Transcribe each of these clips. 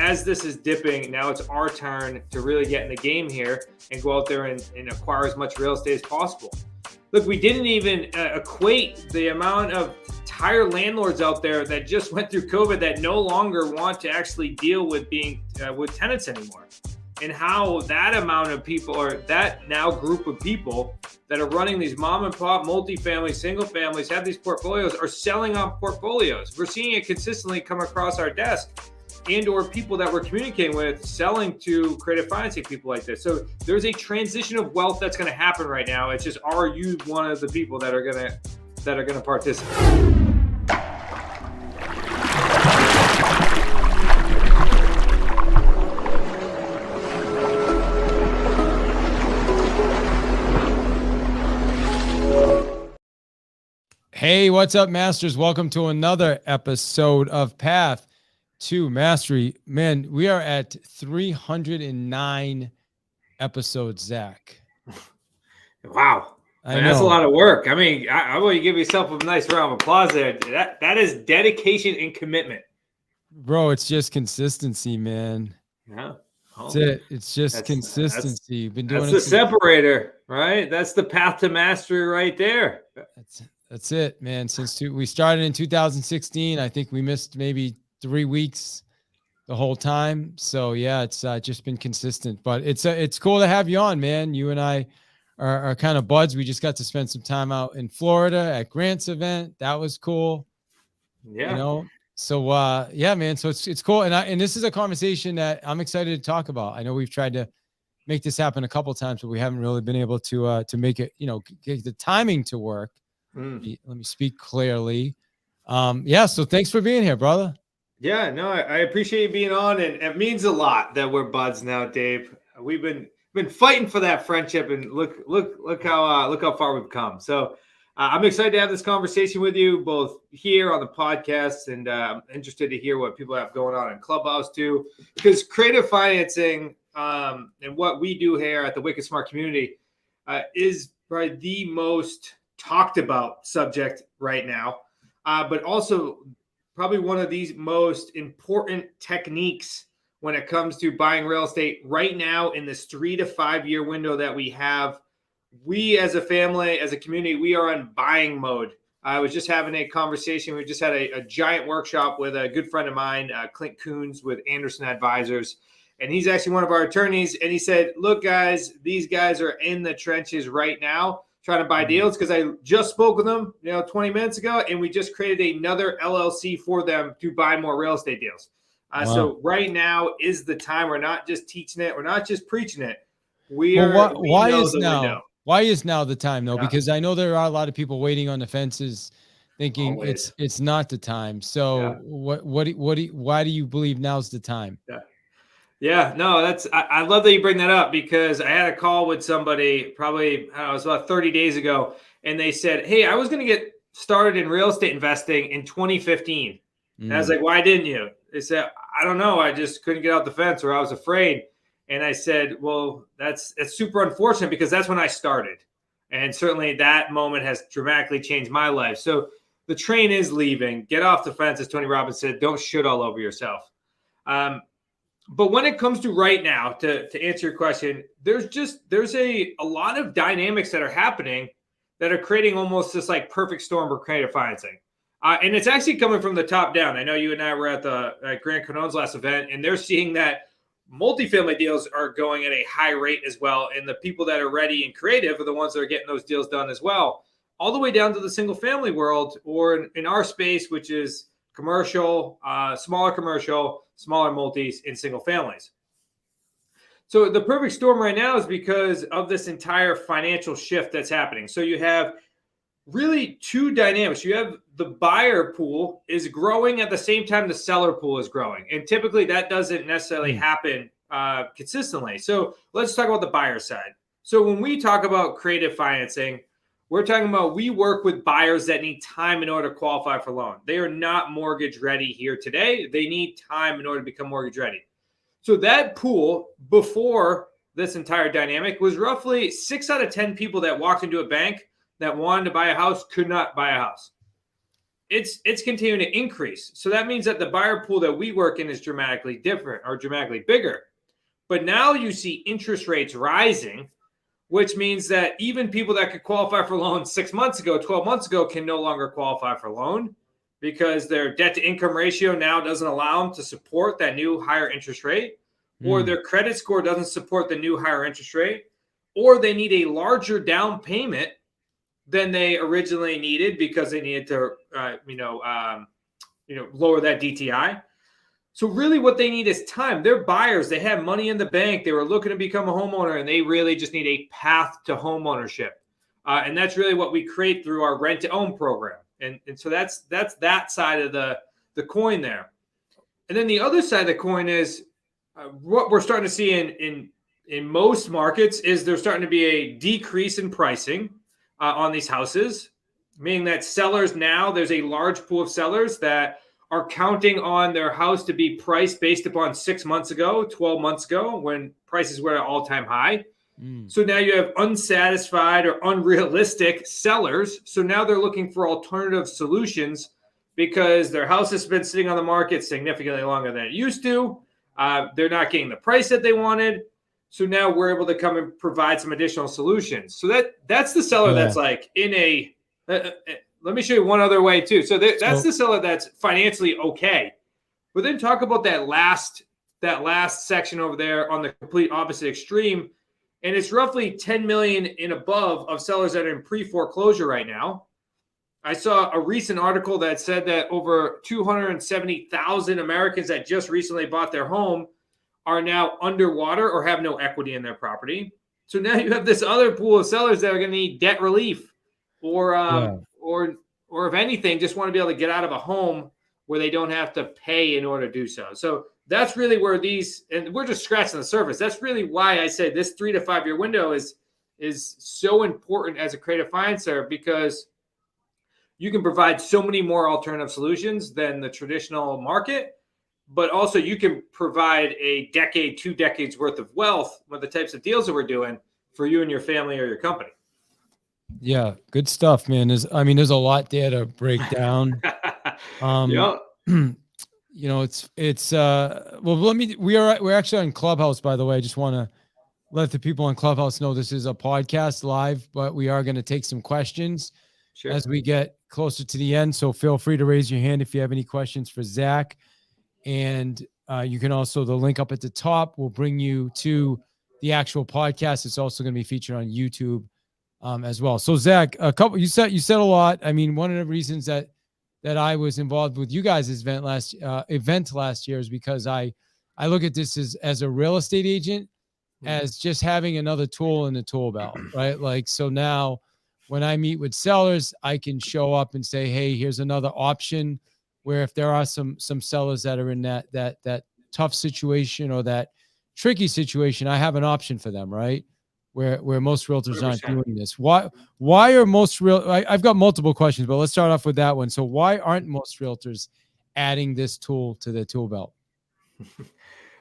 as this is dipping, now it's our turn to really get in the game here and go out there and acquire as much real estate as possible. Look, we didn't even equate the amount of entire landlords out there that just went through COVID that no longer want to actually deal with being with tenants anymore. And how that amount of people, or that now group of people that are running these mom and pop multifamily, single families, have these portfolios, are selling off portfolios. We're seeing it consistently come across our desk, and or people that we're communicating with selling to creative financing people like this. So there's a transition of wealth that's going to happen right now. It's just, are you one of the people that are going to participate? Hey, what's up, Masters? Welcome to another episode of Path to Mastery. Man, we are at 309 episodes, Zach. Wow. Man, that's a lot of work. I mean, I want you to give yourself a nice round of applause there. That is dedication and commitment. Bro, it's just consistency, man. Yeah. That's it. It's just consistency. You've been doing that's the separator, right? That's the path to mastery right there. That's it, man. Since we started in 2016, I think we missed maybe 3 weeks the whole time. So yeah, it's just been consistent. But it's cool to have you on, man. You and I are kind of buds. We just got to spend some time out in Florida at Grant's event. That was cool. Yeah. You know. So yeah, man. So it's cool, and this is a conversation that I'm excited to talk about. I know we've tried to make this happen a couple of times, but we haven't really been able to make it, get the timing to work. Let me speak clearly. Yeah, so thanks for being here, brother. Yeah, no, I appreciate you being on, and it means a lot that we're buds now, Dave. We've been fighting for that friendship, and look how far we've come. So I'm excited to have this conversation with you, both here on the podcast, and I'm interested to hear what people have going on in Clubhouse too, because creative financing and what we do here at the Wicked Smart community is probably the most talked about subject right now, but also probably one of these most important techniques when it comes to buying real estate right now in this 3 to 5 year window that we have. We as a family, as a community, we are on buying mode. I was just having a conversation. We just had a giant workshop with a good friend of mine, Clint Coons with Anderson Advisors. And he's actually one of our attorneys. And he said, look, guys, these guys are in the trenches right now trying to buy deals, because I just spoke with them 20 minutes ago, and we just created another LLC for them to buy more real estate deals. Wow. So right now is the time. We're not just teaching it. We're not just preaching it. Why is now the time, though? Yeah. Because I know there are a lot of people waiting on the fences thinking it's not the time. So why do you believe now's the time? Yeah, no, I love that you bring that up, because I had a call with somebody probably, it was about 30 days ago, and they said, hey, I was going to get started in real estate investing in 2015. And I was like, why didn't you? They said, I don't know. I just couldn't get out the fence, or I was afraid. And I said, well, it's super unfortunate, because that's when I started. And certainly that moment has dramatically changed my life. So the train is leaving. Get off the fence, as Tony Robbins said. Don't shit all over yourself. But when it comes to right now, to answer your question, there's a lot of dynamics that are happening that are creating almost this like perfect storm for creative financing. And it's actually coming from the top down. I know you and I were at Grant Cardone's last event, and they're seeing that multifamily deals are going at a high rate as well. And the people that are ready and creative are the ones that are getting those deals done as well, all the way down to the single family world, or in our space, which is commercial, smaller multis, and single families. So the perfect storm right now is because of this entire financial shift that's happening. So you have really two dynamics. You have the buyer pool is growing at the same time the seller pool is growing. And typically that doesn't necessarily happen consistently. So let's talk about the buyer side. So when we talk about creative financing, we're talking about, we work with buyers that need time in order to qualify for loan. They are not mortgage ready here today. They need time in order to become mortgage ready. So that pool before this entire dynamic was roughly 6 out of 10 people that walked into a bank that wanted to buy a house could not buy a house. it's continuing to increase. So that means that the buyer pool that we work in is dramatically different or dramatically bigger. But now you see interest rates rising, which means that even people that could qualify for loans 6 months ago, 12 months ago, can no longer qualify for loan because their debt to income ratio now doesn't allow them to support that new higher interest rate, or their credit score doesn't support the new higher interest rate, or they need a larger down payment than they originally needed because they needed to, lower that DTI. So really what they need is time. They're buyers. They have money in the bank. They were looking to become a homeowner, and they really just need a path to home ownership. And that's really what we create through our rent to own program. And so that's that side of the coin there. And then the other side of the coin is what we're starting to see in most markets is there's starting to be a decrease in pricing on these houses, meaning that sellers now, there's a large pool of sellers that are counting on their house to be priced based upon 6 months ago, 12 months ago, when prices were at all-time high. So now you have unsatisfied or unrealistic sellers. So now they're looking for alternative solutions because their house has been sitting on the market significantly longer than it used to. They're not getting the price that they wanted. So now we're able to come and provide some additional solutions. So that's the seller that's like in a let me show you one other way too. So that's the seller that's financially okay. But then talk about that last section over there on the complete opposite extreme. And it's roughly 10 million and above of sellers that are in pre-foreclosure right now. I saw a recent article that said that over 270,000 Americans that just recently bought their home are now underwater or have no equity in their property. So now you have this other pool of sellers that are going to need debt relief or if anything, just want to be able to get out of a home where they don't have to pay in order to do so. So that's really where and we're just scratching the surface. That's really why I say this 3 to 5 year window is so important as a creative financer, because you can provide so many more alternative solutions than the traditional market, but also you can provide a decade, 2 decades worth of wealth with the types of deals that we're doing for you and your family or your company. Yeah, good stuff, man. There's a lot there to break down. We're actually on Clubhouse, by the way. I just want to let the people on Clubhouse know this is a podcast live, but we are going to take some questions as we get closer to the end. So feel free to raise your hand if you have any questions for Zach. And you can also, the link up at the top will bring you to the actual podcast. It's also going to be featured on YouTube as well. So Zach, you said a lot. I mean, one of the reasons that I was involved with you guys' event last year is because I look at this as a real estate agent, as just having another tool in the tool belt, right? Like, so now when I meet with sellers, I can show up and say, hey, here's another option, where if there are some sellers that are in that tough situation or that tricky situation, I have an option for them, right? Where most realtors 100%. Aren't doing this. Why are most I've got multiple questions, but let's start off with that one. So why aren't most realtors adding this tool to their tool belt?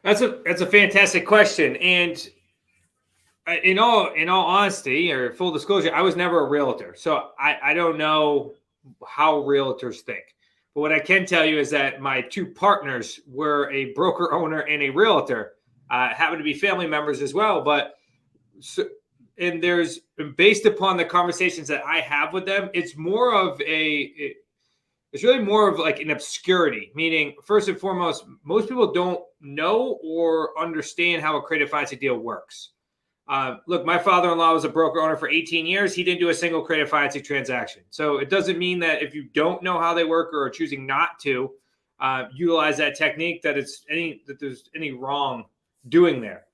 That's a fantastic question. And in all honesty, or full disclosure, I was never a realtor. So I don't know how realtors think. But what I can tell you is that my 2 partners were a broker owner and a realtor, happened to be family members as well. But and there's, based upon the conversations that I have with them, it's really more of like an obscurity, meaning first and foremost, most people don't know or understand how a creative financing deal works. Look, my father-in-law was a broker owner for 18 years. He didn't do a single creative financing transaction. So it doesn't mean that if you don't know how they work or are choosing not to utilize that technique, that there's any wrong doing there.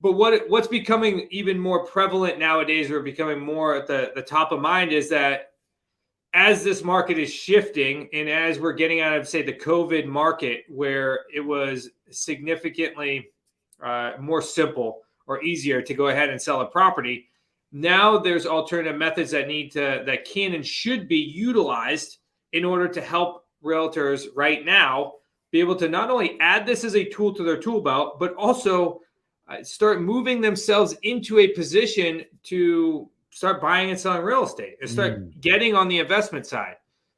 But what's becoming even more prevalent nowadays, or becoming more at the top of mind, is that as this market is shifting and as we're getting out of, say, the COVID market, where it was significantly more simple or easier to go ahead and sell a property, now there's alternative methods that can and should be utilized in order to help realtors right now be able to not only add this as a tool to their tool belt, but also start moving themselves into a position to start buying and selling real estate and start getting on the investment side.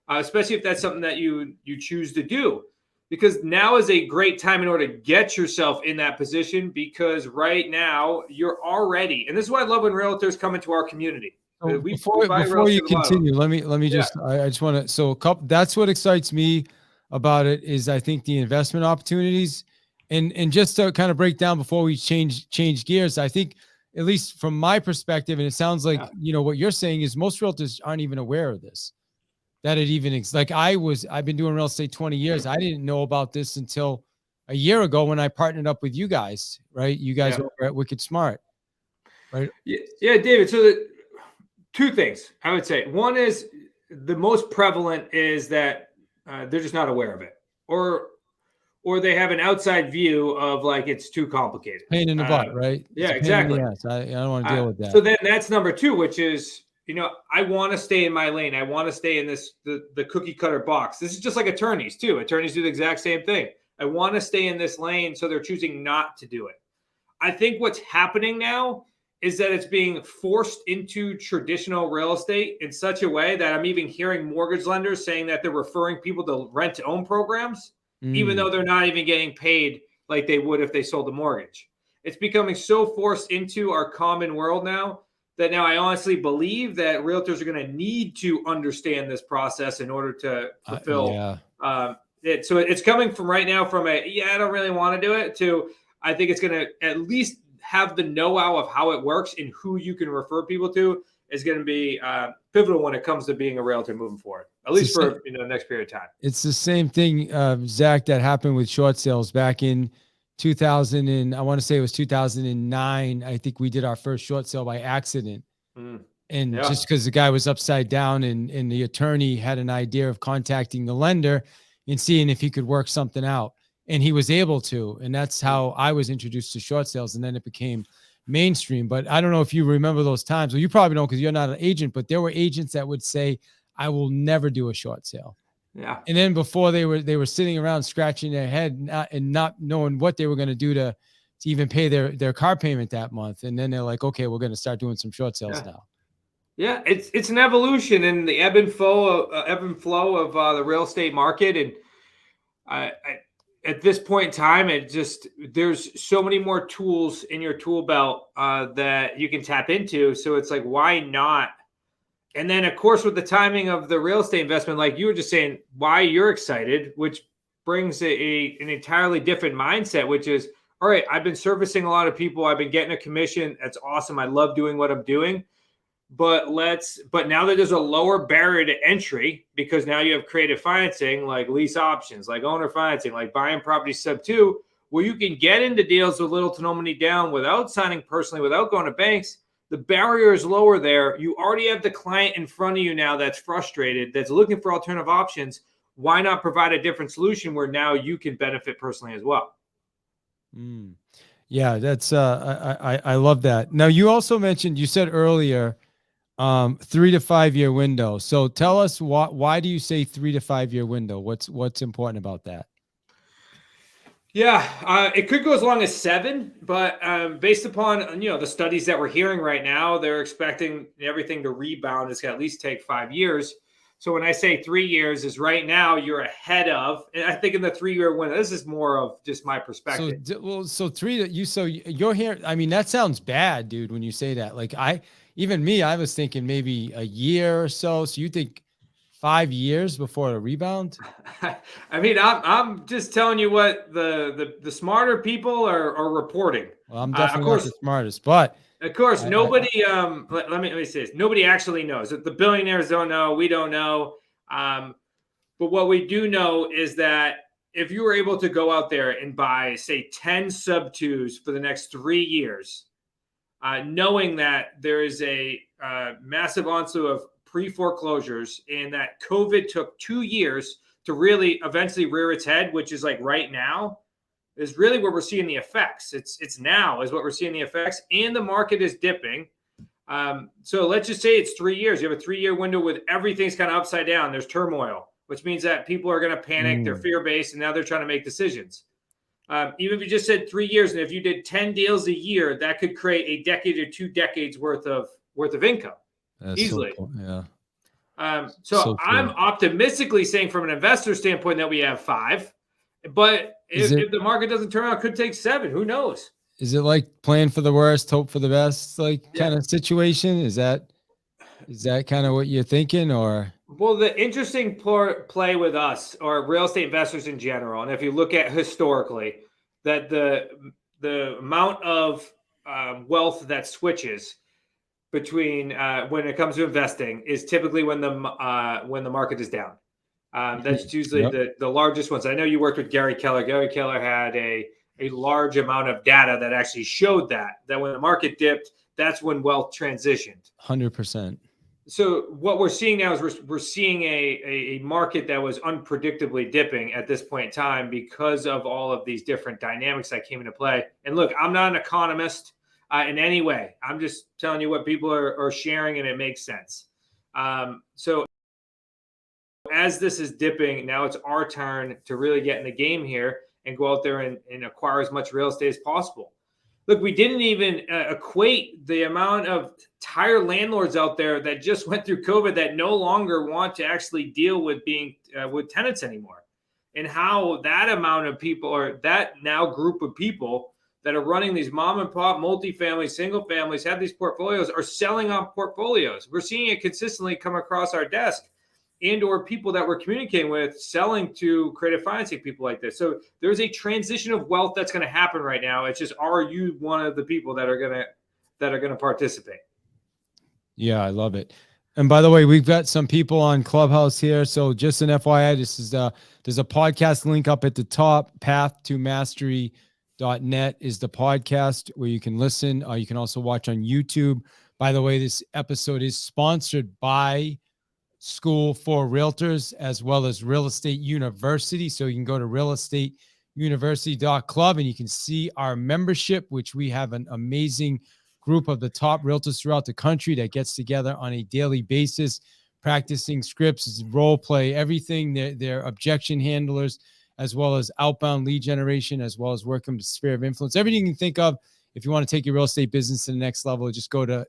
especially if that's something that you choose to do. Because now is a great time in order to get yourself in that position, because right now you're already, and this is why I love when realtors come into our community. So We buy before realtors you a lot of them. continue, let me Yeah, just I just want to so a couple that's what excites me about it is I think the investment opportunities and just to kind of break down before we change gears, I think at least from my perspective, and it sounds like yeah, what you're saying is most realtors aren't even aware of this. That it even like I've been doing real estate 20 years. I didn't know about this until a year ago when I partnered up with you guys, right? You guys yeah. over at Wicked Smart, right? Yeah, David. So two things I would say. One is the most prevalent is that they're just not aware of it, or they have an outside view of like it's too complicated. Pain in the butt, right? It's Yeah, a pain in the exactly. ass. I don't want to deal with So that. then that's number two, which is, I want to stay in my lane. I want to stay in the cookie cutter box. This is just like attorneys too. Attorneys do the exact same thing. I want to stay in this lane, so they're choosing not to do it. I think what's happening now is that it's being forced into traditional real estate in such a way that I'm even hearing mortgage lenders saying that they're referring people to rent to own programs, even Mm. though they're not even getting paid like they would if they sold a mortgage. It's becoming so forced into our common world now that now I honestly believe that realtors are going to need to understand this process in order to fulfill Yeah. it. So it's coming from right now from I don't really want to do it to I think it's going to at least have the know-how of how it works and who you can refer people to is going to be pivotal when it comes to being a realtor moving forward, at least for the next period of time. It's the same thing, Zach, that happened with short sales back in 2000 and I want to say it was 2009. I think we did our first short sale by accident. And Yeah. just because the guy was upside down and the attorney had an idea of contacting the lender and seeing if he could work something out. And he was able to. And that's how I was introduced to short sales. And then it became mainstream. But I don't know if you remember those times. Well, you probably don't because you're not an agent, but there were agents that would say, I will never do a short sale. Yeah. And then before they were sitting around scratching their head and not knowing what they were going to do to even pay their car payment that month. And then they're like, okay, we're going to start doing some short sales now. Yeah, it's an evolution in the ebb and flow of the real estate market, and I at this point in time, there's so many more tools in your tool belt that you can tap into. So it's like, why not? And then, of course, with the timing of the real estate investment, like you were just saying, why you're excited, which brings an entirely different mindset, which is, all right, I've been servicing a lot of people. I've been getting a commission. That's awesome. I love doing what I'm doing. But now that there's a lower barrier to entry because now you have creative financing like lease options, like owner financing, like buying property sub 2, where you can get into deals with little to no money down without signing personally, without going to banks. The barrier is lower there. You already have the client in front of you now that's frustrated, that's looking for alternative options. Why not provide a different solution where now you can benefit personally as well? Yeah, that's I love that. Now you also mentioned, you said earlier 3 to 5 year window. So tell us why do you say 3 to 5 year window? What's important about that? Yeah, it could go as long as 7, but based upon the studies that we're hearing right now, they're expecting everything to rebound. It's gonna at least take 5 years. So when I say 3 years, is right now you're ahead of, and I think in the 3-year window, this is more of just my perspective. So you're here. I mean, that sounds bad, dude, when you say that. Like even me, I was thinking maybe a year or so. So you think 5 years before a rebound? I mean, I'm just telling you what the smarter people are reporting. Well, I'm Of definitely not course, the smartest, but of course, I nobody. Let me say this. Nobody actually knows. The billionaires don't know. We don't know. But what we do know is that if you were able to go out there and buy, say, 10 sub 2s for the next 3 years, knowing that there is a massive onslaught of pre-foreclosures and that COVID took 2 years to really eventually rear its head, which is like right now, is really where we're seeing the effects. It's now is what we're seeing the effects, and the market is dipping. So let's just say it's 3 years. You have a 3-year window with everything's kind of upside down. There's turmoil, which means that people are going to panic. They're fear-based, and now they're trying to make decisions. Even if you just said 3 years, and if you did 10 deals a year, that could create a decade or 2 decades worth of income. that's easily. So cool. Yeah. So So I'm true. optimistically saying from an investor standpoint that we have 5, but Is it if the market doesn't turn out, it could take 7. Who knows? is it like plan for the worst, hope for the best, like Yeah. kind of situation? Is that kind of what you're thinking, or Well, the interesting play with us or real estate investors in general, and if you look at historically, that the amount of wealth that switches between when it comes to investing is typically when the market is down. That's usually Yep. the largest ones. I know you worked with Gary Keller. Gary Keller had a large amount of data that actually showed that when the market dipped, that's when wealth transitioned. 100%. So what we're seeing now is we're seeing a market that was unpredictably dipping at this point in time because of all of these different dynamics that came into play. And look, I'm not an economist in any way. I'm just telling you what people are sharing, and it makes sense. So as this is dipping, now it's our turn to really get in the game here and go out there and acquire as much real estate as possible. Look, we didn't even equate the amount of tired landlords out there that just went through COVID that no longer want to actually deal with being with tenants anymore, and how that amount of people, or that now group of people that are running these mom and pop multifamily, single families, have these portfolios, are selling off portfolios. We're seeing it consistently come across our desk, and or people that we're communicating with selling to creative financing people like this. So there's a transition of wealth that's going to happen right now. It's just, are you one of the people that are going to participate? Yeah, I love it. And by the way, we've got some people on Clubhouse here. So just an FYI, this is there's a podcast link up at the top. Path2Mastery.net is the podcast where you can listen. You can also watch on YouTube. By the way, this episode is sponsored by School for Realtors as well as Real Estate University. So you can go to realestateuniversity.club and you can see our membership, which we have an amazing group of the top realtors throughout the country that gets together on a daily basis, practicing scripts, role play, everything. They're objection handlers, as well as outbound lead generation, as well as working with sphere of influence. Everything you can think of. If you want to take your real estate business to the next level, just go to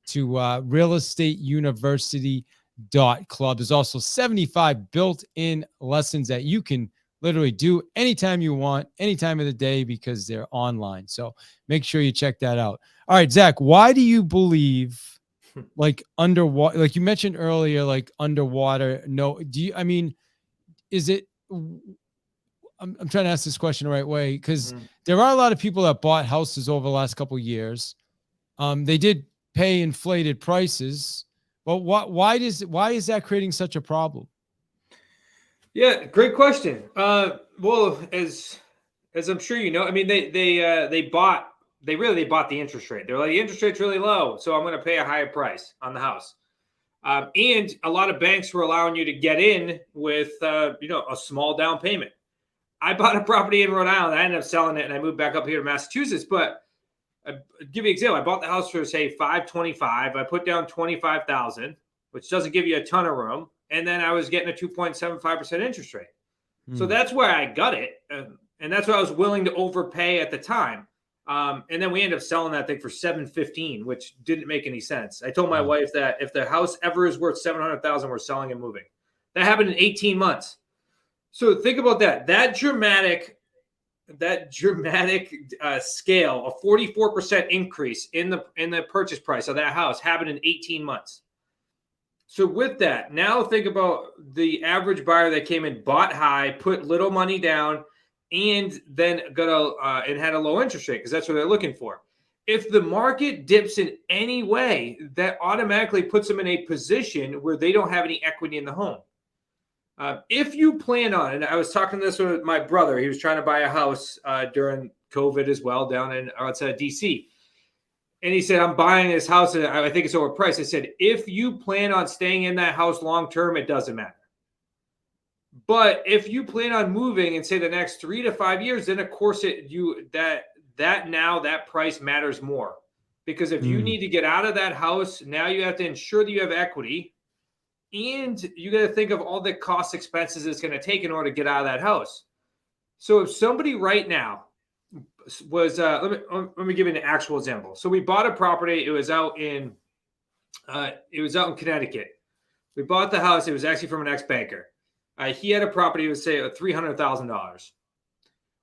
realestateuniversity.club. There's also 75 built-in lessons that you can literally do anytime you want, any time of the day, because they're online. So make sure you check that out. All right, Zach, why do you believe like underwater, like you mentioned earlier, like underwater? No, is it, I'm trying to ask this question the right way, because there are a lot of people that bought houses over the last couple of years. They did pay inflated prices, but why is that creating such a problem? Yeah, great question. Well, as I'm sure you know, I mean, they bought the interest rate. They're like, the interest rate's really low, so I'm going to pay a higher price on the house. And a lot of banks were allowing you to get in with a small down payment. I bought a property in Rhode Island. I ended up selling it, and I moved back up here to Massachusetts. But I'll give you an example. I bought the house for say $525,000. I put down $25,000, which doesn't give you a ton of room, and then I was getting a 2.75% interest rate. So that's where I got it, and that's what I was willing to overpay at the time. And then we ended up selling that thing for $715,000, which didn't make any sense. I told my wife that if the house ever is worth $700,000, we're selling and moving. That happened in 18 months. So think about that. That dramatic scale, a 44% increase in the purchase price of that house happened in 18 months. So with that, now think about the average buyer that came in, bought high, put little money down, and then and had a low interest rate because that's what they're looking for. If the market dips in any way, that automatically puts them in a position where they don't have any equity in the home. If you plan on, and I was talking this with my brother, he was trying to buy a house during COVID as well down in outside of DC. And he said, I'm buying this house and I think it's overpriced. I said, if you plan on staying in that house long term, it doesn't matter. But if you plan on moving in say the next 3 to 5 years, then of course that price matters more. Because if you need to get out of that house, now you have to ensure that you have equity. And you got to think of all the cost expenses it's going to take in order to get out of that house. So if somebody right now was, let me give you an actual example. So we bought a property. It was out in Connecticut. We bought the house. It was actually from an ex-banker. He had a property, would say $300,000.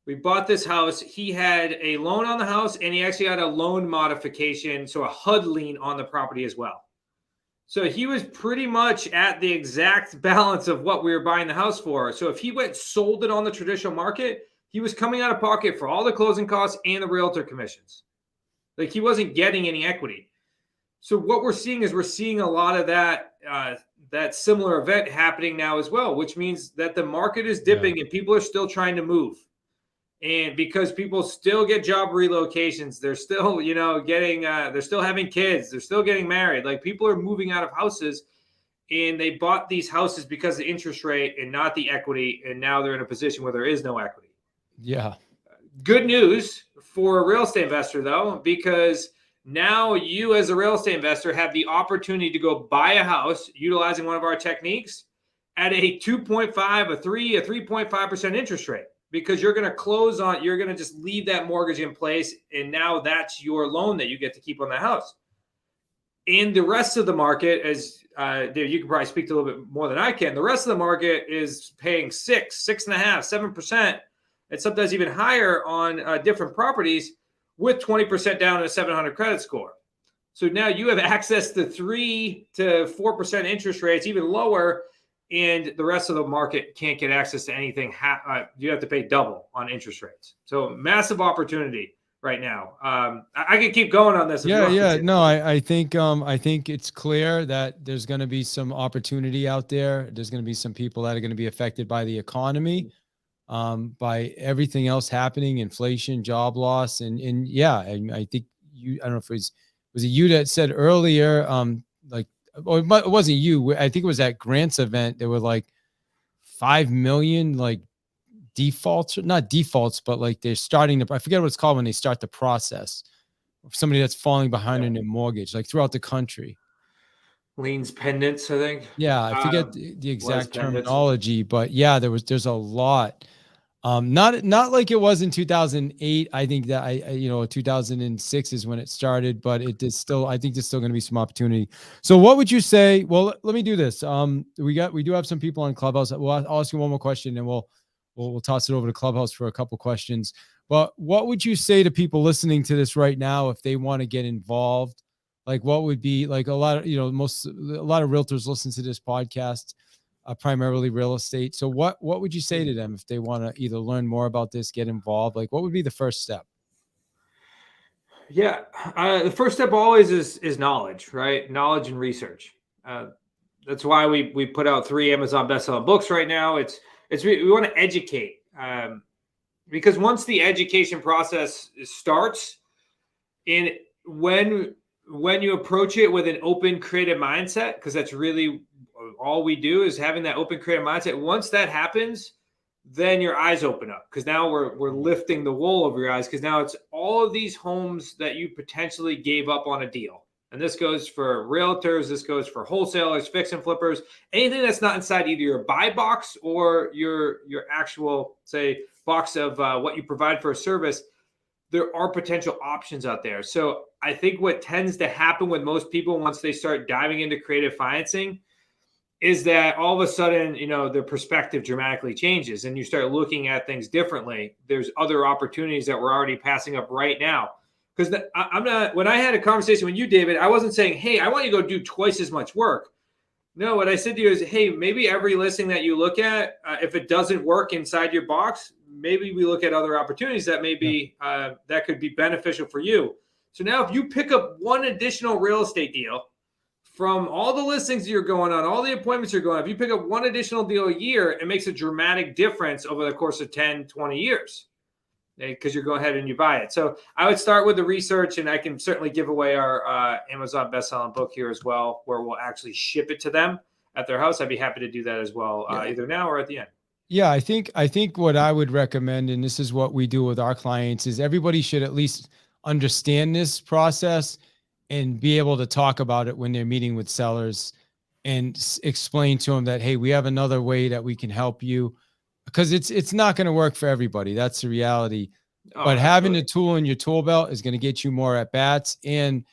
We bought this house. He had a loan on the house, and he actually had a loan modification, so a HUD lien on the property as well. So he was pretty much at the exact balance of what we were buying the house for. So if he went sold it on the traditional market, he was coming out of pocket for all the closing costs and the realtor commissions. Like, he wasn't getting any equity. So what we're seeing is a lot of that that similar event happening now as well, which means that the market is dipping and people are still trying to move. And because people still get job relocations, they're still, getting, they're still having kids, they're still getting married. Like, people are moving out of houses, and they bought these houses because of the interest rate and not the equity. And now they're in a position where there is no equity. Yeah. Good news for a real estate investor, though, because now you as a real estate investor have the opportunity to go buy a house utilizing one of our techniques at a 2.5, a 3, a 3.5% interest rate. Because you're going to just leave that mortgage in place. And now that's your loan that you get to keep on the house. And the rest of the market, as Dave, you can probably speak to a little bit more than I can. The rest of the market is paying 6.5, 7%, and sometimes even higher on different properties with 20% down and a 700 credit score. So now you have access to 3 to 4% interest rates, even lower. And the rest of the market can't get access to anything. You have to pay double on interest rates. So massive opportunity right now. I can keep going on this. Yeah. No, I think it's clear that there's going to be some opportunity out there. There's going to be some people that are going to be affected by the economy, by everything else happening, inflation, job loss, and yeah, I think I don't know if was it you that said earlier, or it wasn't you. I think it was at Grant's event. There were like 5 million defaults, not defaults, but like they're starting to, I forget what it's called when they start the process of somebody that's falling behind in their mortgage, like throughout the country. Liens pendants, I think. Yeah, I forget the exact terminology, but yeah, there's a lot. Not like it was in 2008. I think that 2006 is when it started, but it is still, I think there's still going to be some opportunity. So what would you say? Well, let me do this. We do have some people on Clubhouse. I'll ask you one more question, and we'll toss it over to Clubhouse for a couple questions. But what would you say to people listening to this right now if they want to get involved? Like, what would be like a lot of realtors listen to this podcast. Primarily real estate. So what would you say to them if they want to either learn more about this, get involved? Like, what would be the first step? Yeah. The first step always is knowledge, right? Knowledge and research. That's why we put out 3 Amazon bestselling books right now. We want to educate, because once the education process starts, and when you approach it with an open, creative mindset, because that's really all we do is having that open, creative mindset. Once that happens, then your eyes open up, because now we're lifting the wool over your eyes, because now it's all of these homes that you potentially gave up on a deal. And this goes for realtors, this goes for wholesalers, fix and flippers, anything that's not inside either your buy box or your actual, say, box of what you provide for a service. There are potential options out there. So I think what tends to happen with most people once they start diving into creative financing is that all of a sudden, their perspective dramatically changes and you start looking at things differently. There's other opportunities that we're already passing up right now. Because when I had a conversation with you, David, I wasn't saying, hey, I want you to go do twice as much work. No, what I said to you is, hey, maybe every listing that you look at, if it doesn't work inside your box, maybe we look at other opportunities that that could be beneficial for you. So now if you pick up one additional real estate deal from all the listings you're going on, all the appointments you're going on, if you pick up one additional deal a year, it makes a dramatic difference over the course of 10, 20 years, because you're going ahead and you buy it. So I would start with the research, and I can certainly give away our Amazon bestselling book here as well, where we'll actually ship it to them at their house. I'd be happy to do that as well, either now or at the end. Yeah, I think what I would recommend, and this is what we do with our clients, is everybody should at least understand this process and be able to talk about it when they're meeting with sellers and explain to them that, hey, we have another way that we can help you, because it's not going to work for everybody. That's the reality. But having a tool in your tool belt is going to get you more at bats. And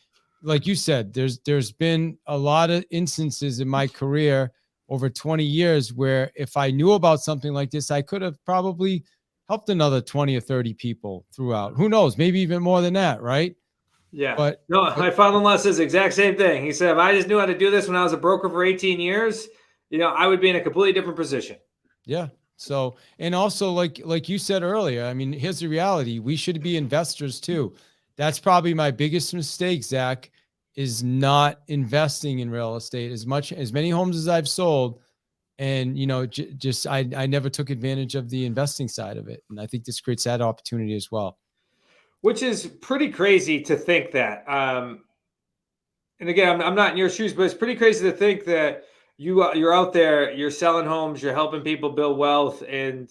like you said, there's been a lot of instances in my career over 20 years where if I knew about something like this, I could have probably helped another 20 or 30 people throughout. Who knows? Maybe even more than that, right? Yeah. But No, my father-in-law says the exact same thing. He said, if I just knew how to do this when I was a broker for 18 years, I would be in a completely different position. yeah. So, and also like you said earlier, I mean, here's the reality. We should be investors too. That's probably my biggest mistake, Zach, is not investing in real estate as many homes as I've sold. And, just, I never took advantage of the investing side of it. And I think this creates that opportunity as well. Which is pretty crazy to think that. And again, I'm not in your shoes, but it's pretty crazy to think that you're out there, you're selling homes, you're helping people build wealth, and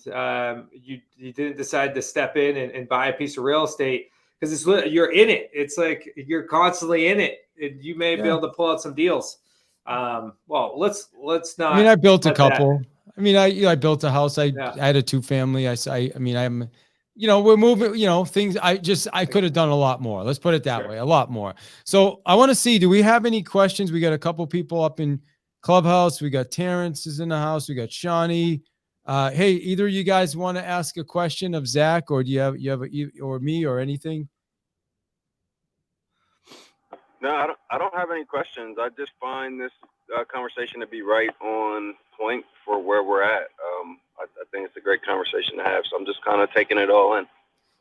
you didn't decide to step in and buy a piece of real estate because you're in it. It's like you're constantly in it, and you may be Yeah. able to pull out some deals. Well, let's not. I mean, I built a let that- couple. I mean, I built a house. I had a 2-family. I mean, I'm, we're moving, things. I could have done a lot more. Let's put it that way, a lot more. So I want to see, do we have any questions? We got a couple people up in Clubhouse. We got Terrence is in the house. We got Shawnee. Hey, either of you guys want to ask a question of Zach, or do you have or me or anything? No, I don't have any questions. I just find this conversation to be right on point for where we're at. I think it's a great conversation to have. So I'm just kind of taking it all in.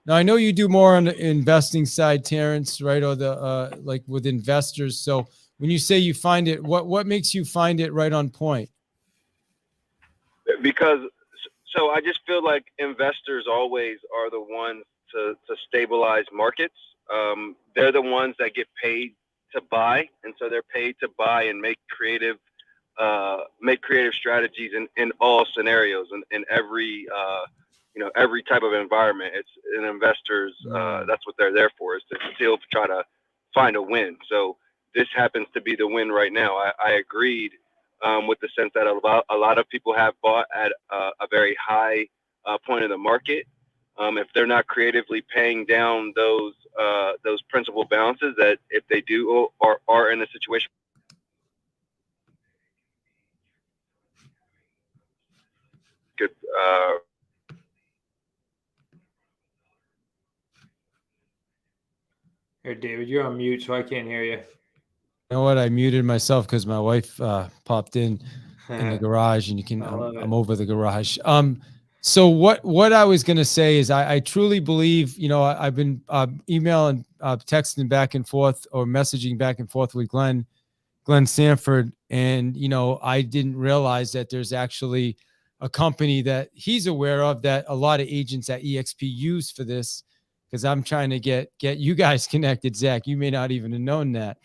Now I know you do more on the investing side, Terrence, right? Or the like with investors. So when you say you find it, what makes you find it right on point? Because so I just feel like investors always are the ones to stabilize markets. They're the ones that get paid to buy, and so they're paid to buy and make creative strategies in all scenarios and in every every type of environment. It's an investors. That's what they're there for, is to still try to find a win. So this happens to be the win right now. I agreed with the sense that a lot of people have bought at a very high point of the market. If they're not creatively paying down those principal balances, that if they do or are in a situation could Here, David, you're on mute, so I can't hear you. You know what? I muted myself because my wife popped in the garage, and I'm over the garage. So what I was going to say is I truly believe, I've been emailing, texting back and forth or messaging back and forth with Glenn Sanford. And, I didn't realize that there's actually a company that he's aware of that a lot of agents at EXP use for this, because I'm trying to get you guys connected. Zach, you may not even have known that.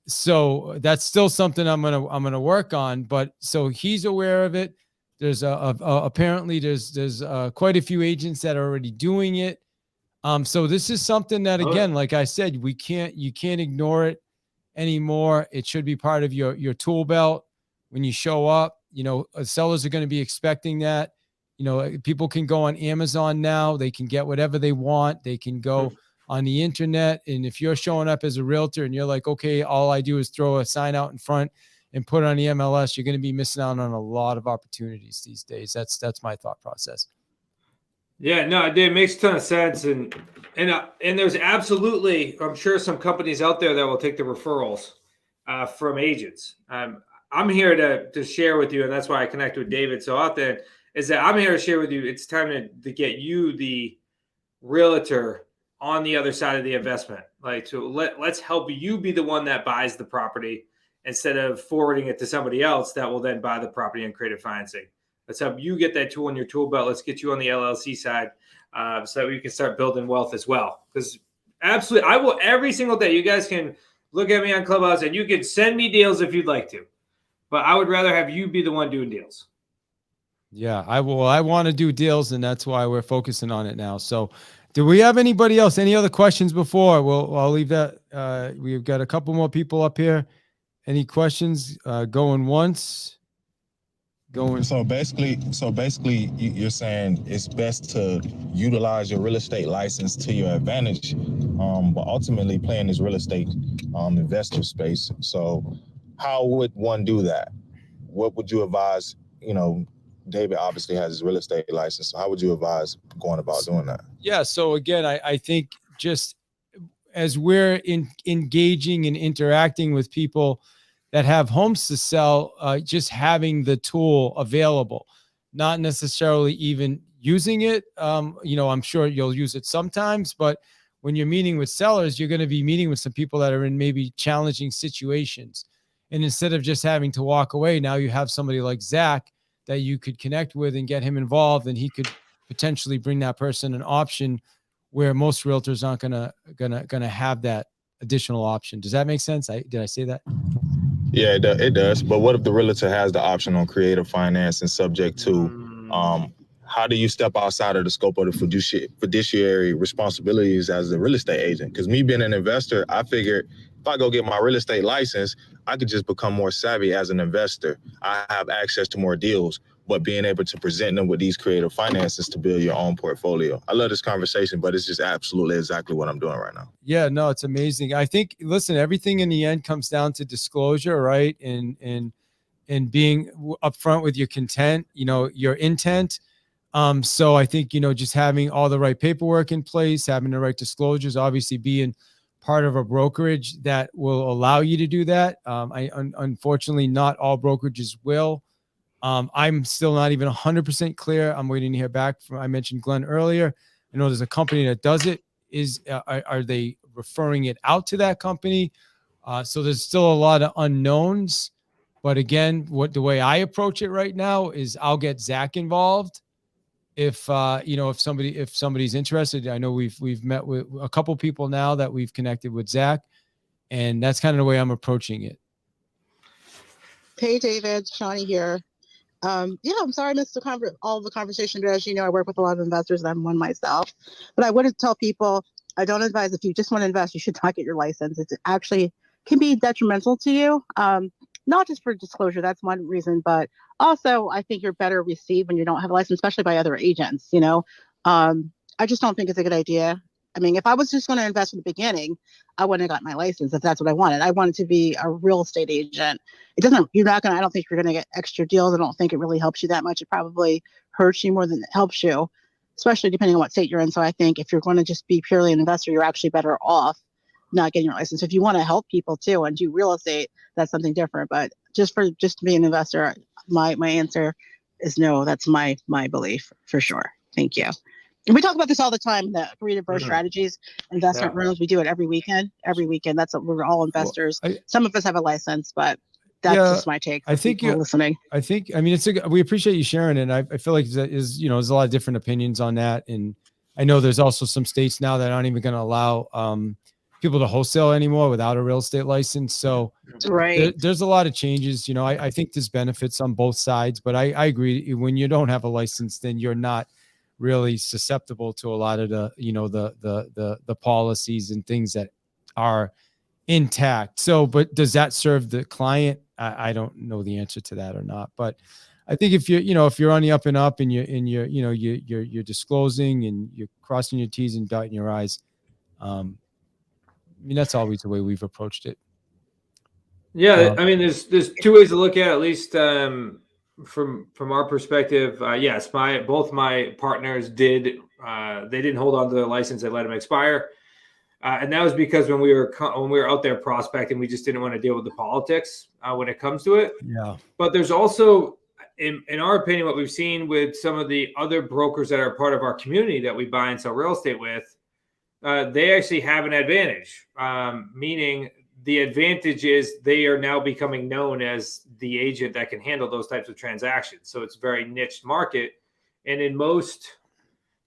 So that's still something I'm going to work on, but so he's aware of it. There's apparently there's quite a few agents that are already doing it. So this is something that, again, like I said, you can't ignore it anymore. It should be part of your tool belt when you show up. Sellers are going to be expecting that. People can go on Amazon now. They can get whatever they want. They can go on the internet. And if you're showing up as a realtor and you're like, okay, all I do is throw a sign out in front and put it on the MLS, you're going to be missing out on a lot of opportunities these days. That's my thought process. Yeah, no, it makes a ton of sense. And there's absolutely, I'm sure, some companies out there that will take the referrals from agents. I'm here to share with you, and that's why I connect with David so often, is that I'm here to share with you. It's time to get you, the realtor, on the other side of the investment. Like, so let's help you be the one that buys the property instead of forwarding it to somebody else that will then buy the property and creative financing. Let's help you get that tool in your tool belt. Let's get you on the LLC side so that we can start building wealth as well. Because absolutely, I will every single day. You guys can look at me on Clubhouse and you can send me deals if you'd like to. But I would rather have you be the one doing deals. Yeah, I will. I want to do deals, and that's why we're focusing on it now. So do we have anybody else? Any other questions before? I'll leave that. We've got a couple more people up here. Any questions? Going once, going. So basically, you're saying it's best to utilize your real estate license to your advantage, but ultimately playing this real estate investor space. So how would one do that? What would you advise? David obviously has his real estate license. So how would you advise going about doing that? Yeah. So again, I think just as we're engaging and interacting with people that have homes to sell, just having the tool available, not necessarily even using it. I'm sure you'll use it sometimes, but when you're meeting with sellers, you're going to be meeting with some people that are in maybe challenging situations. And instead of just having to walk away, now you have somebody like Zach that you could connect with and get him involved, and he could potentially bring that person an option where most realtors aren't gonna have that additional option. Does that make sense? Did I say that? Yeah, it does. But what if the realtor has the option on creative finance and subject to, how do you step outside of the scope of the fiduciary responsibilities as a real estate agent? Because me being an investor, I figured if I go get my real estate license, I could just become more savvy as an investor. I have access to more deals, but being able to present them with these creative finances to build your own portfolio. I love this conversation, but it's just absolutely exactly what I'm doing right now. Yeah, no, it's amazing. I think, listen, everything in the end comes down to disclosure, right? And being upfront with your your intent. So I think, just having all the right paperwork in place, having the right disclosures, obviously being part of a brokerage that will allow you to do that. Unfortunately, not all brokerages will. I'm still not even 100% clear. I'm waiting to hear back from, I mentioned Glenn earlier. I know there's a company that does it. Are they referring it out to that company? So there's still a lot of unknowns. But again, the way I approach it right now is I'll get Zach involved. If somebody's interested. I know we've met with a couple people now that we've connected with Zach, and that's kind of the way I'm approaching it. Hey, David, Shawnee here. I'm sorry I missed all the conversation, but as you know, I work with a lot of investors and I'm one myself. But I wouldn't tell people, I don't advise if you just want to invest, you should not get your license. It actually can be detrimental to you, not just for disclosure, that's one reason, but also I think you're better received when you don't have a license, especially by other agents, I just don't think it's a good idea. I mean, if I was just going to invest in the beginning, I wouldn't have got my license if that's what I wanted. I wanted to be a real estate agent. I don't think you're going to get extra deals. I don't think it really helps you that much. It probably hurts you more than it helps you, especially depending on what state you're in. So I think if you're going to just be purely an investor, you're actually better off not getting your license. If you want to help people too and do real estate, that's something different. But just to be an investor, my answer is no. That's my belief for sure. Thank you. And we talk about this all the time, the creative birth strategies, investment rooms. We do it every weekend. That's what we're all investors. Some of us have a license, but that's just my take. I think you're listening. We appreciate you sharing it. I feel like there's a lot of different opinions on that. And I know there's also some states now that aren't even going to allow people to wholesale anymore without a real estate license. So there's a lot of changes. I think there's benefits on both sides, but I agree. When you don't have a license, then you're not really susceptible to a lot of the policies and things that are intact. So, but does that serve the client? I don't know the answer to that or not. But I think if you're on the up and up and you're disclosing and you're crossing your T's and dotting your I's, that's always the way we've approached it. Yeah, there's two ways to look at least from our perspective. Yes, both my partners didn't hold on to their license; they let them expire, and that was because when we were out there prospecting, we just didn't want to deal with the politics when it comes to it. Yeah. But there's also, in our opinion, what we've seen with some of the other brokers that are part of our community that we buy and sell real estate with, they actually have an advantage, meaning the advantage is they are now becoming known as the agent that can handle those types of transactions. So it's a very niche market. And in most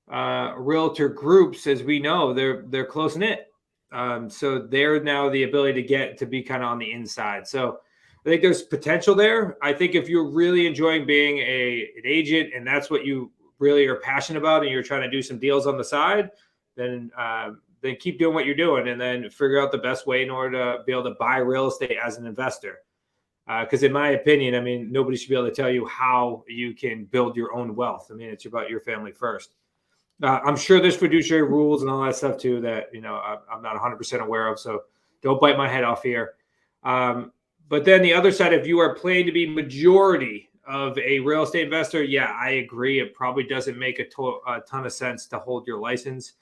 realtor groups, as we know, they're close knit. So they're now the ability to get to be kind of on the inside. So I think there's potential there. I think if you're really enjoying being an agent and that's what you really are passionate about and you're trying to do some deals on the side, then keep doing what you're doing and then figure out the best way in order to be able to buy real estate as an investor. Because in my opinion, I mean, nobody should be able to tell you how you can build your own wealth. I mean, it's about your family first. I'm sure there's fiduciary rules and all that stuff too that, I'm not 100% aware of. So don't bite my head off here. But then the other side, if you are planning to be majority of a real estate investor, yeah, I agree. It probably doesn't make a ton of sense to hold your license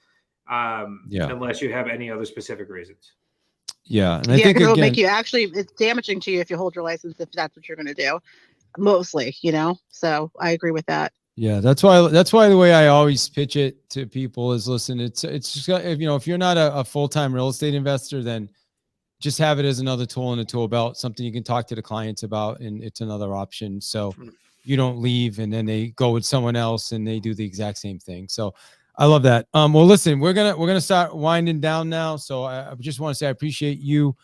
unless you have any other specific reasons. Yeah. And I think it'll again, make you it's damaging to you if you hold your license, if that's what you're going to do, mostly, so I agree with that. Yeah, that's why the way I always pitch it to people is, listen, it's just, if you're not a full-time real estate investor, then just have it as another tool in the tool belt, something you can talk to the clients about, and it's another option. So you don't leave and then they go with someone else and they do the exact same thing. So I love that. Well, listen, we're gonna start winding down now. So I just want to say I appreciate you,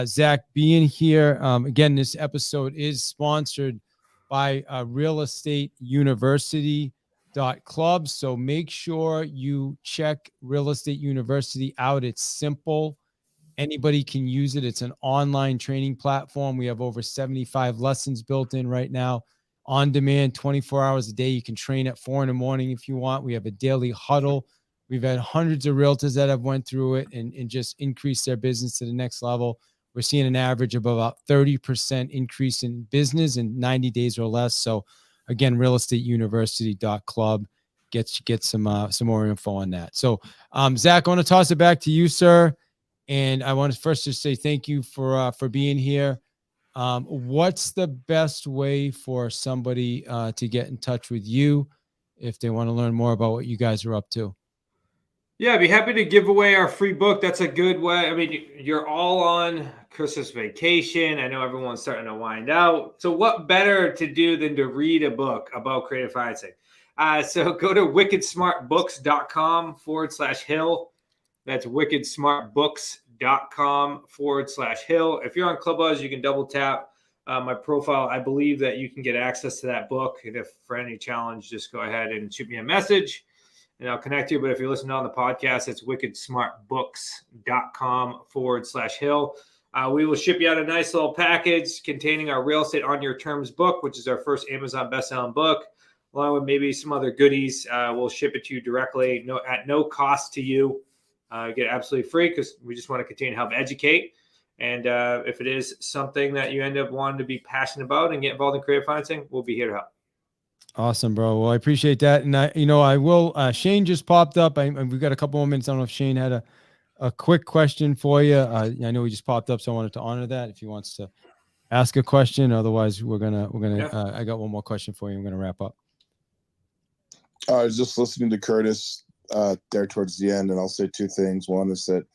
Zach, being here. Again, this episode is sponsored by Real Estate University.club. So make sure you check Real Estate University out. It's simple. Anybody can use it. It's an online training platform. We have over 75 lessons built in right now, on demand, 24 hours a day. You can train at 4 a.m. if you want. We have a daily huddle. We've had hundreds of realtors that have went through it and just increased their business to the next level. We're seeing an average of about 30% increase in business in 90 days or less. So again, realestateuniversity.club. Get some more info on that. So Zach, I want to toss it back to you, sir. And I want to first just say thank you for being here. What's the best way for somebody to get in touch with you if they want to learn more about what you guys are up to? Yeah, I'd be happy to give away our free book. That's a good way. I mean, you're all on Christmas vacation. I know everyone's starting to wind out. So what better to do than to read a book about creative financing? So go to wickedsmartbooks.com/Hill. That's wickedsmartbooks.com/Hill. If you're on Clubhouse, you can double tap my profile. I believe that you can get access to that book. And if for any challenge, just go ahead and shoot me a message and I'll connect you. But if you're listening on the podcast, it's wickedsmartbooks.com/Hill. We will ship you out a nice little package containing our Real Estate on Your Terms book, which is our first Amazon bestselling book, along with maybe some other goodies. We'll ship it to you directly, at no cost to you. Get absolutely free because we just want to continue to help educate. And if it is something that you end up wanting to be passionate about and get involved in creative financing, we'll be here to help. Awesome, bro. Well, I appreciate that. And I will, Shane just popped up. We've got a couple more minutes. I don't know if Shane had a quick question for you. I know he just popped up, so I wanted to honor that if he wants to ask a question. Otherwise we're going to, I got one more question for you. I'm going to wrap up. I was just listening to Curtis there towards the end, and I'll say two things. One is that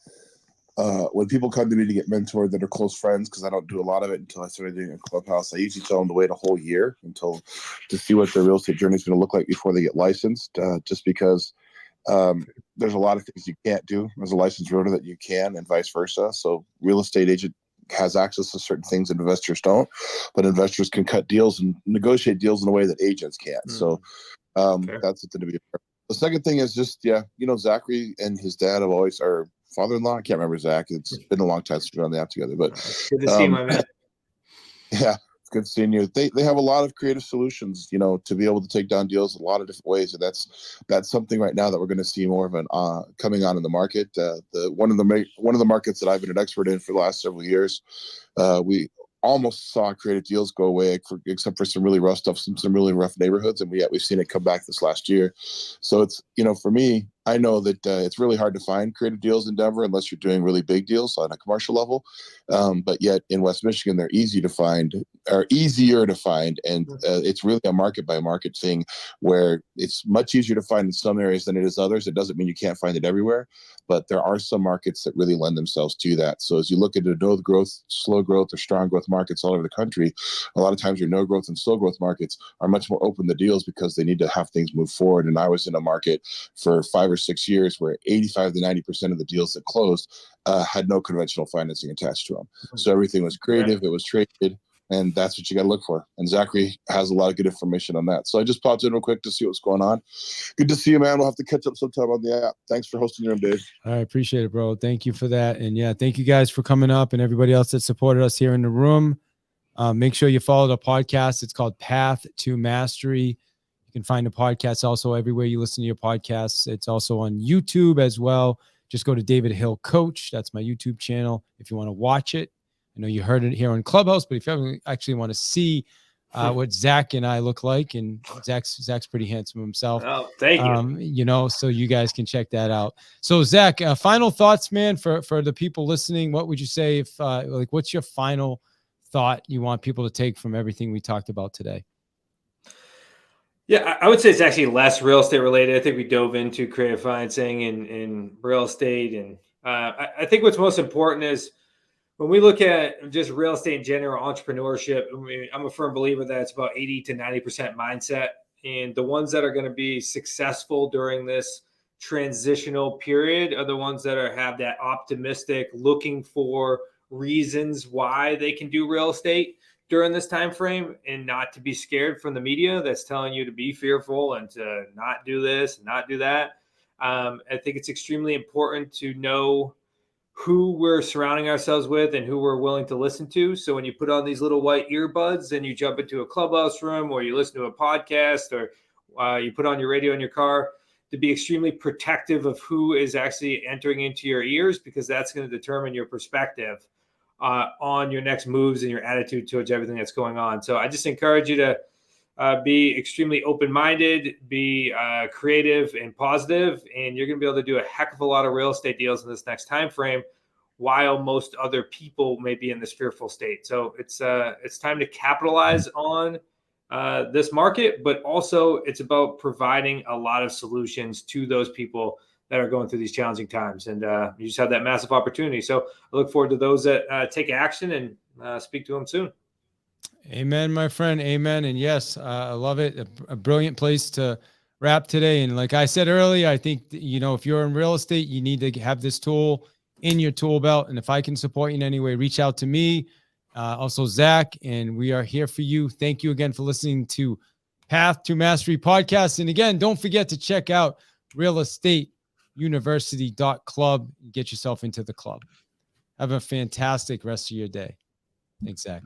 when people come to me to get mentored that are close friends, because I don't do a lot of it until I started doing a Clubhouse, I usually tell them to wait a whole year to see what their real estate journey is going to look like before they get licensed, just because there's a lot of things you can't do as a licensed realtor that you can, and vice versa. So real estate agent has access to certain things that investors don't, but investors can cut deals and negotiate deals in a way that agents can't. So that's something to be aware of. The second thing is just, Zachary and his dad have always, or father-in-law, I can't remember Zach. It's been a long time since we've been on the app together, but good to see my man. Yeah, it's good seeing you. They have a lot of creative solutions, to be able to take down deals a lot of different ways. And that's something right now that we're going to see more of an coming on in the market. One of the markets that I've been an expert in for the last several years, we almost saw creative deals go away, except for some really rough stuff, some really rough neighborhoods, and we've seen it come back this last year. So it's, for me, I know that it's really hard to find creative deals in Denver unless you're doing really big deals on a commercial level. But yet in West Michigan, they're easier to find. And it's really a market by market thing where it's much easier to find in some areas than it is others. It doesn't mean you can't find it everywhere, but there are some markets that really lend themselves to that. So as you look at the no growth, slow growth, or strong growth markets all over the country, a lot of times your no growth and slow growth markets are much more open to deals because they need to have things move forward. And I was in a market for 5 or 6 years where 85 to 90% of the deals that closed had no conventional financing attached to them. So everything was creative, it was traded, and that's what you got to look for. And Zachary has a lot of good information on that. So I just popped in real quick to see what's going on. Good to see you, man. We'll have to catch up sometime on the app. Thanks for hosting your room, Dave. I appreciate it, bro. Thank you for that. And yeah, thank you guys for coming up and everybody else that supported us here in the room. Make sure you follow the podcast. It's called Path to Mastery. You can find the podcast also everywhere you listen to your podcasts. It's also on YouTube as well. Just go to David Hill Coach. That's my YouTube channel if you want to watch it. I know you heard it here on Clubhouse, but if you actually want to see what Zach and I look like, and Zach's pretty handsome himself. Oh, thank you. You know, so you guys can check that out. So Zach, final thoughts, man, for the people listening. What would you say if like, what's your final thought you want people to take from everything we talked about today? Yeah, I would say it's actually less real estate related. I think we dove into creative financing and real estate. And I think what's most important is when we look at just real estate in general, entrepreneurship, I mean, I'm a firm believer that it's about 80 to 90% mindset. And the ones that are going to be successful during this transitional period are the ones that have that optimistic, looking for reasons why they can do real estate during this time frame, and not to be scared from the media that's telling you to be fearful and to not do this and not do that. I think it's extremely important to know who we're surrounding ourselves with and who we're willing to listen to. So when you put on these little white earbuds and you jump into a Clubhouse room, or you listen to a podcast, or you put on your radio in your car, to be extremely protective of who is actually entering into your ears, because that's going to determine your perspective on your next moves and your attitude towards everything that's going on. So I just encourage you to be extremely open-minded, be creative and positive, and you're going to be able to do a heck of a lot of real estate deals in this next time frame, while most other people may be in this fearful state. So it's time to capitalize on this market, but also it's about providing a lot of solutions to those people that are going through these challenging times. And you just have that massive opportunity. So I look forward to those that take action, and speak to them soon. Amen, my friend. Amen. And yes, I love it. A brilliant place to wrap today. And like I said earlier, I think, you know, if you're in real estate, you need to have this tool in your tool belt. And if I can support you in any way, reach out to me. Also Zach, and we are here for you. Thank you again for listening to Path to Mastery podcast. And again, don't forget to check out realestateuniversity.club and get yourself into the club. Have a fantastic rest of your day. Thanks, Zach.